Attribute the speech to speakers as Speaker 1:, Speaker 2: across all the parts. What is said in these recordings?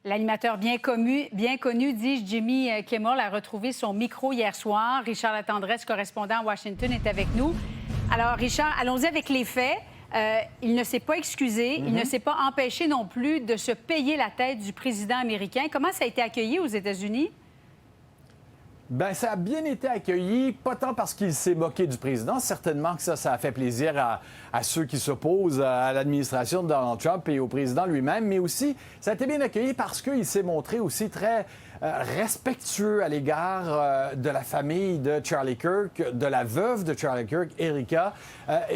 Speaker 1: L'animateur bien connu, dit Jimmy Kimmel, a retrouvé son micro hier soir. Richard Latendresse, correspondant à Washington, est avec nous. Alors, Richard, allons-y avec les faits. Il ne s'est pas excusé, il ne s'est pas empêché non plus de se payer la tête du président américain. Comment ça a été accueilli aux États-Unis?
Speaker 2: Bien, ça a bien été accueilli, pas tant parce qu'il s'est moqué du président. Certainement que ça a fait plaisir à ceux qui s'opposent à l'administration de Donald Trump et au président lui-même, mais aussi, ça a été bien accueilli parce qu'il s'est montré aussi très respectueux à l'égard de la famille de Charlie Kirk, de la veuve de Charlie Kirk, Erika,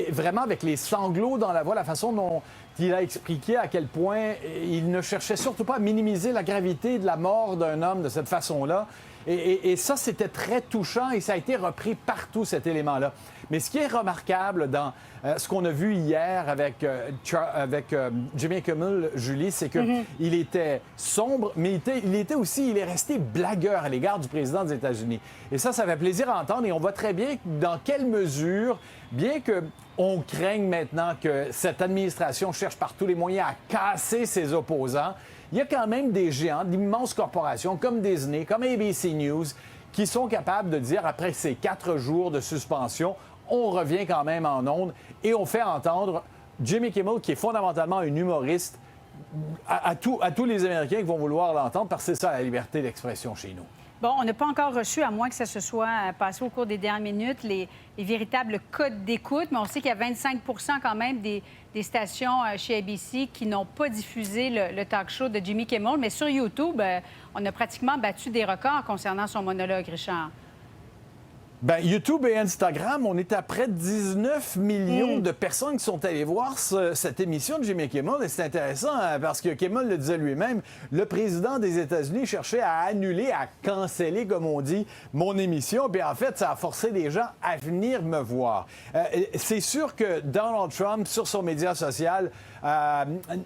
Speaker 2: vraiment avec les sanglots dans la voix, la façon dont il a expliqué à quel point il ne cherchait surtout pas à minimiser la gravité de la mort d'un homme de cette façon-là. Et ça, c'était très touchant et ça a été repris partout, cet élément-là. Mais ce qui est remarquable dans ce qu'on a vu hier avec Jimmy Kimmel, Julie, c'est qu'il était sombre, mais il est resté blagueur à l'égard du président des États-Unis. Et ça fait plaisir à entendre et on voit très bien dans quelle mesure, bien qu'on craigne maintenant que cette administration cherche par tous les moyens à casser ses opposants, il y a quand même des géants, d'immenses corporations comme Disney, comme ABC News, qui sont capables de dire, après ces 4 jours de suspension, on revient quand même en ondes et on fait entendre Jimmy Kimmel, qui est fondamentalement un humoriste, à tous les Américains qui vont vouloir l'entendre, parce que c'est ça la liberté d'expression chez nous.
Speaker 1: Bon, on n'a pas encore reçu, à moins que ça se soit passé au cours des dernières minutes, les véritables codes d'écoute, mais on sait qu'il y a 25 quand même des stations chez ABC qui n'ont pas diffusé le talk show de Jimmy Kimmel. Mais sur YouTube, on a pratiquement battu des records concernant son monologue, Richard.
Speaker 2: Bien, YouTube et Instagram, on est à près de 19 millions de personnes qui sont allées voir cette émission de Jimmy Kimmel. Et c'est intéressant parce que Kimmel le disait lui-même, le président des États-Unis cherchait à annuler, à canceller, comme on dit, mon émission. Puis en fait, ça a forcé les gens à venir me voir. C'est sûr que Donald Trump, sur son média social,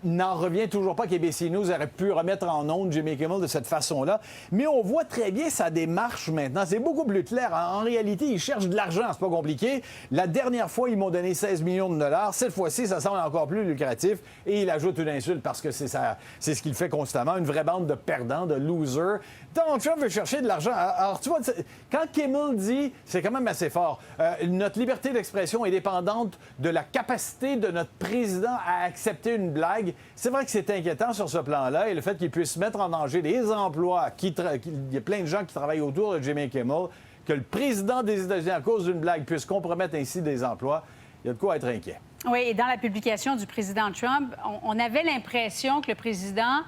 Speaker 2: n'en revient toujours pas qu'ABC News aurait pu remettre en ondes Jimmy Kimmel de cette façon-là. Mais on voit très bien sa démarche maintenant. C'est beaucoup plus clair. En réalité, ils cherchent de l'argent, c'est pas compliqué. La dernière fois, ils m'ont donné 16 millions de dollars. Cette fois-ci, ça semble encore plus lucratif. Et il ajoute une insulte parce que c'est ce qu'il fait constamment. Une vraie bande de perdants, de losers. Donald Trump veut chercher de l'argent. Alors, tu vois, quand Kimmel dit, c'est quand même assez fort, notre liberté d'expression est dépendante de la capacité de notre président à accepter une blague, c'est vrai que c'est inquiétant sur ce plan-là. Et le fait qu'il puisse mettre en danger des emplois, il y a plein de gens qui travaillent autour de Jimmy Kimmel, que le président des États-Unis, à cause d'une blague, puisse compromettre ainsi des emplois, il y a de quoi être inquiet.
Speaker 1: Oui, et dans la publication du président Trump, on avait l'impression que le président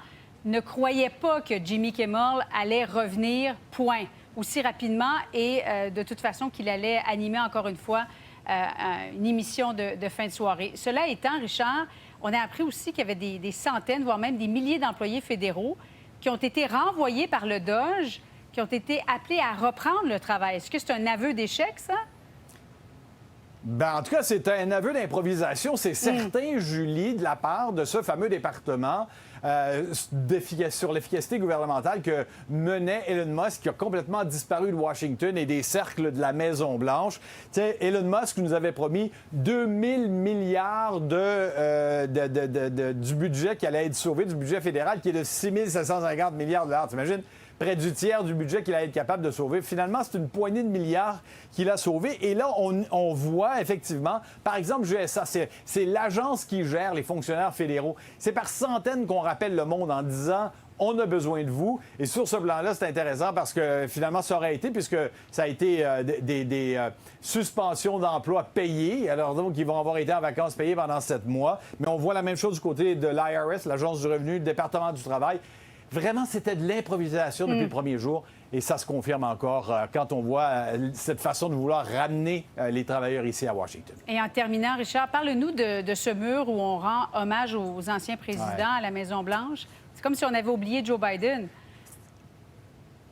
Speaker 1: ne croyait pas que Jimmy Kimmel allait revenir, point, aussi rapidement, et de toute façon qu'il allait animer encore une fois une émission de fin de soirée. Cela étant, Richard, on a appris aussi qu'il y avait des centaines, voire même des milliers d'employés fédéraux qui ont été renvoyés par le DOJ, qui ont été appelés à reprendre le travail. Est-ce que c'est un aveu d'échec, ça?
Speaker 2: Bien, en tout cas, c'est un aveu d'improvisation. C'est certain, Julie, de la part de ce fameux département sur l'efficacité gouvernementale que menait Elon Musk, qui a complètement disparu de Washington et des cercles de la Maison-Blanche. Tu sais, Elon Musk nous avait promis 2000 milliards du budget qui allait être sauvé, du budget fédéral, qui est de 6 750 milliards de dollars. T'imagines? Près du tiers du budget qu'il allait être capable de sauver. Finalement, c'est une poignée de milliards qu'il a sauvé. Et là, on voit effectivement, par exemple, GSA, c'est l'agence qui gère les fonctionnaires fédéraux. C'est par centaines qu'on rappelle le monde en disant « on a besoin de vous ». Et sur ce plan-là, c'est intéressant parce que finalement, ça aurait été, puisque ça a été des suspensions d'emplois payées. Alors donc, ils vont avoir été en vacances payées pendant 7 mois. Mais on voit la même chose du côté de l'IRS, l'Agence du revenu, le département du travail. Vraiment, c'était de l'improvisation depuis le premier jour et ça se confirme encore quand on voit cette façon de vouloir ramener les travailleurs ici à Washington.
Speaker 1: Et en terminant, Richard, parle-nous de ce mur où on rend hommage aux anciens présidents à la Maison-Blanche. C'est comme si on avait oublié Joe Biden.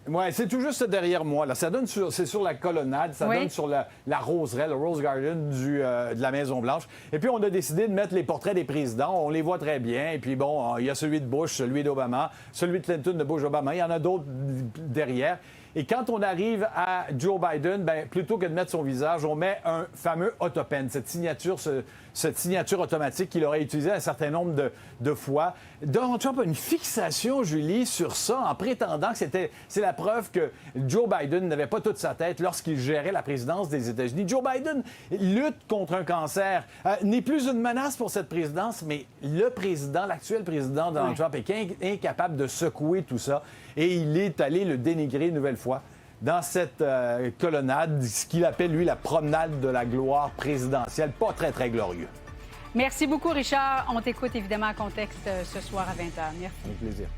Speaker 2: Oui, c'est tout juste derrière moi. Là. C'est sur la colonnade, ça donne sur la roseraie, le Rose Garden de la Maison-Blanche. Et puis, on a décidé de mettre les portraits des présidents. On les voit très bien. Et puis, bon, il y a celui de Bush, celui d'Obama, celui de Clinton, de Bush-Obama. Il y en a d'autres derrière. Et quand on arrive à Joe Biden, ben, plutôt que de mettre son visage, on met un fameux autopen, cette signature automatique qu'il aurait utilisée un certain nombre de fois. Donald Trump a une fixation, Julie, sur ça, en prétendant que c'est la preuve que Joe Biden n'avait pas toute sa tête lorsqu'il gérait la présidence des États-Unis. Joe Biden lutte contre un cancer, n'est plus une menace pour cette présidence, mais l'actuel président Donald Trump est incapable de secouer tout ça. Et il est allé le dénigrer une nouvelle fois dans cette colonnade, ce qu'il appelle, lui, la promenade de la gloire présidentielle. Pas très, très glorieux.
Speaker 1: Merci beaucoup, Richard. On t'écoute évidemment en contexte ce soir à 20h. Merci.
Speaker 2: Avec plaisir.